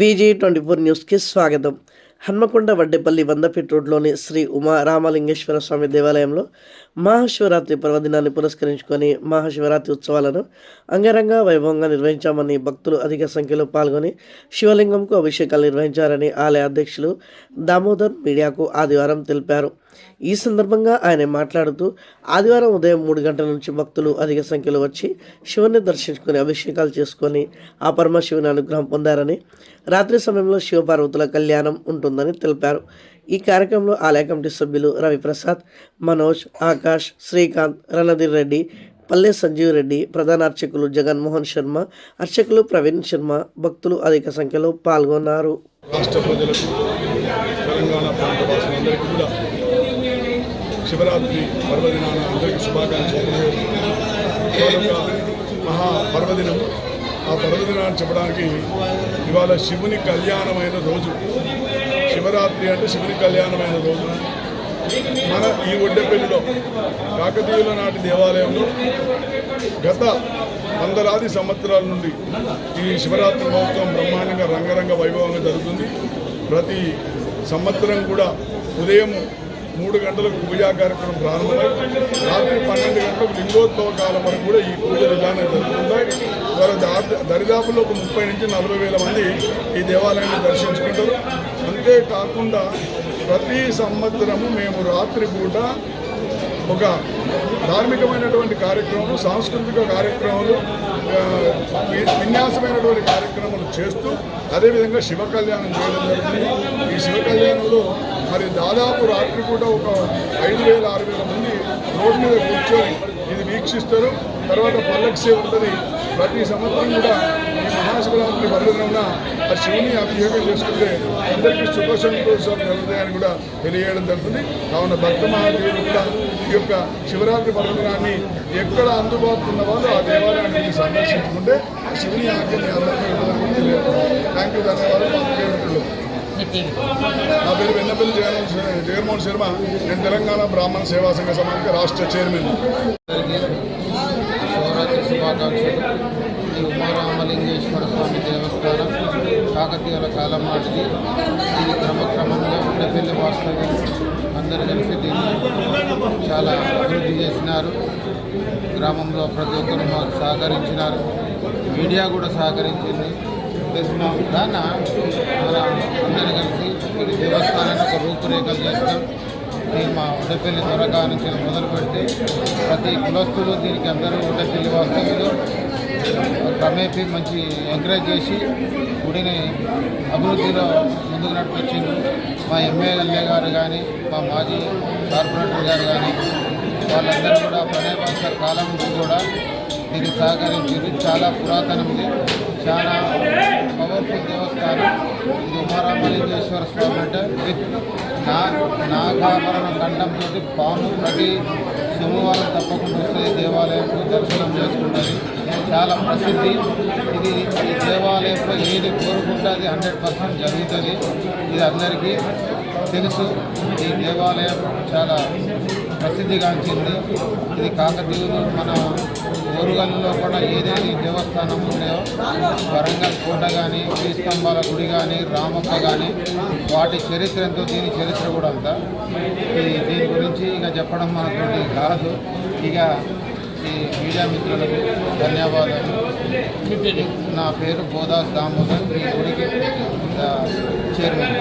VG24 న్యూస్కి స్వాగతం. Hanamkonda Vaddepalli 100 feet రోడ్లోని శ్రీ ఉమా రామలింగేశ్వర స్వామి దేవాలయంలో మహాశివరాత్రి పర్వదినాన్ని పురస్కరించుకొని మహాశివరాత్రి ఉత్సవాలను అంగరంగ వైభవంగా నిర్వహించామని భక్తులు అధిక సంఖ్యలో పాల్గొని శివలింగంకు అభిషేకాలు నిర్వహించారని ఆలయ అధ్యక్షులు దామోదర్ మీడియాకు ఆదివారం తెలిపారు. ఈ సందర్భంగా ఆయన మాట్లాడుతూ ఆదివారం ఉదయం 3 గంటల నుంచి భక్తులు అధిక సంఖ్యలో వచ్చి శివుని దర్శించుకొని అభిషేకాలు చేసుకొని ఆ పరమశివుని అనుగ్రహం పొందారని, రాత్రి సమయంలో శివపార్వతుల కళ్యాణం ఉంటుందని తెలిపారు. ఈ కార్యక్రమంలో ఆలయ కమిటీ సభ్యులు రవిప్రసాద్, మనోజ్, ఆకాష్, శ్రీకాంత్, రణధీర్ రెడ్డి, పల్లె సంజీవ్ రెడ్డి, ప్రధాన అర్చకులు జగన్మోహన్ శర్మ, అర్చకులు ప్రవీణ్ శర్మ, భక్తులు అధిక సంఖ్యలో పాల్గొన్నారు. రాష్ట్ర ప్రజలకు, తెలంగాణ ప్రాంత వాసులందరికీ కూడా శివరాత్రి పర్వదినాన అందరికీ శుభాకాంక్షలు. మహా పర్వదినం. ఆ పర్వదినాన్ని చెప్పడానికి ఇవాళ శివుని కళ్యాణమైన రోజు. శివరాత్రి అంటే శివుని కళ్యాణమైన రోజు. మన ఈ వడ్డేపల్లిలో కాకతీయుల నాటి దేవాలయంలో గత వందలాది సంవత్సరాల నుండి ఈ శివరాత్రి మహోత్సవం బ్రహ్మాండంగా రంగరంగ వైభవంగా జరుగుతుంది. ప్రతి సంవత్సరం కూడా ఉదయం 3 గంటలకు పూజా కార్యక్రమం ప్రారంభమై రాత్రి 12 గంటలకు లింగోద్భవ కాలం వరకు కూడా ఈ పూజలు ఇలానే జరుగుతుంటాయి. దరిదాపులో ఒక 30 నుంచి 40 వేల మంది ఈ దేవాలయాన్ని దర్శించుకుంటారు. అంతేకాకుండా ప్రతి సంవత్సరము మేము రాత్రి పూట ఒక ధార్మికమైనటువంటి కార్యక్రమాలు, సాంస్కృతిక కార్యక్రమాలు, విన్యాసమైనటువంటి కార్యక్రమాలు చేస్తూ అదేవిధంగా శివ కళ్యాణం చేయడం జరుగుతుంది. ఈ శివ కళ్యాణంలో మరి దాదాపు రాత్రి పూట ఒక 5,000, 6,000 మంది రోడ్డు మీద కూర్చొని ఇది వీక్షిస్తారు. తర్వాత పల్లకి సేవ ఉంటుంది. ప్రతి సంవత్సరం కూడా ఈ మహాశివరాత్రి పర్వదినాన ఆ శివుని అభిషేకం చేసుకుంటే అందరికీ సుఖ సంతోషాలు కలుగుతాయని కూడా తెలియజేయడం జరుగుతుంది. కావున భక్త మహాదేవులు కూడా ఈ యొక్క శివరాత్రి పర్వదినాన్ని ఎక్కడ అందుబాటులో ఉన్న వాళ్ళు ఆ దేవాలయాన్ని సందర్శించుకుంటే ఆ శివుని ఆజ్ఞని అందరికీ థ్యాంక్ యూ, ధన్యవాదాలు. నా పేరు వెన్నపల్లి జగన్మోహన్ శర్మ. నేను తెలంగాణ బ్రాహ్మణ సేవా సంఘ సమాఖ్య రాష్ట్ర చైర్మన్. శివరాత్రి శుభాకాంక్షలు. ఈ ఉమారామలింగేశ్వర స్వామి దేవస్థానం కాకతీయుల కాలం నాటిది. ఇది క్రమక్రమంగా వడ్డేపల్లి వాస్తవ్యం. అందరూ కలిసి దీన్ని చాలా అభివృద్ధి చేసినారు. గ్రామంలో ప్రతి ఒక్కరు మాకు సహకరించినారు. మీడియా కూడా సహకరించింది. దాన్న మన అందరూ కలిసి ఈ దేవస్థానాన్ని ఒక రూపురేఖలు చేస్తాం. దీన్ని మా వడ్డేపల్లి త్వరగా నుంచి మొదలు పెడితే ప్రతి కులస్తులు దీనికి అందరూ వడ్డేపల్లి వాస్తవ్యులు క్రమేపీ మంచి ఎంకరేజ్ చేసి గుడిని అభివృద్ధిలో ముందుకు నడిపించింది. మా ఎమ్మెల్యే గారు కానీ, మా మాజీ కార్పొరేటర్ గారు కానీ వాళ్ళందరూ కూడా ప్రణయభాస్కర్ కాలం నుంచి కూడా దీనికి సహకరించింది. చాలా పురాతనది, చాలా పవర్ఫుల్ దేవస్థానం. ఇది ఉమారామలింగేశ్వర స్వామి అంటే విత్ నాగాభరణ కంఠంతో పాము ప్రతి సోమవారం తప్పకుండా వస్తుంది. దేవాలయంలో దర్శనం చేసుకుంటుంది. చాలా ప్రసిద్ధి. ఇది ఈ దేవాలయంలో ఏది కోరుకుంటే అది 100% జరుగుతుంది. ఇది అందరికీ తెలుసు. ఈ దేవాలయం చాలా ప్రసిద్ధిగాంచింది. ఇది కాకతీయులు మన ఓరుగల్లో కూడా ఏదేది దేవస్థానం ఉన్నాయో, వరంగల్ కోట కానీ, శ్రీస్తంభాల గుడి కానీ, రామప్ప కానీ, వాటి చరిత్ర ఎంతో, దీని చరిత్ర కూడా అంతా. దీని గురించి ఇక చెప్పడం మనతోటి కాదు. ఇక ఈ మీడియా మిత్రులకు ధన్యవాదాలు. నా పేరు బోదాస్ దామోదర్, ఈ గుడికి చైర్మన్.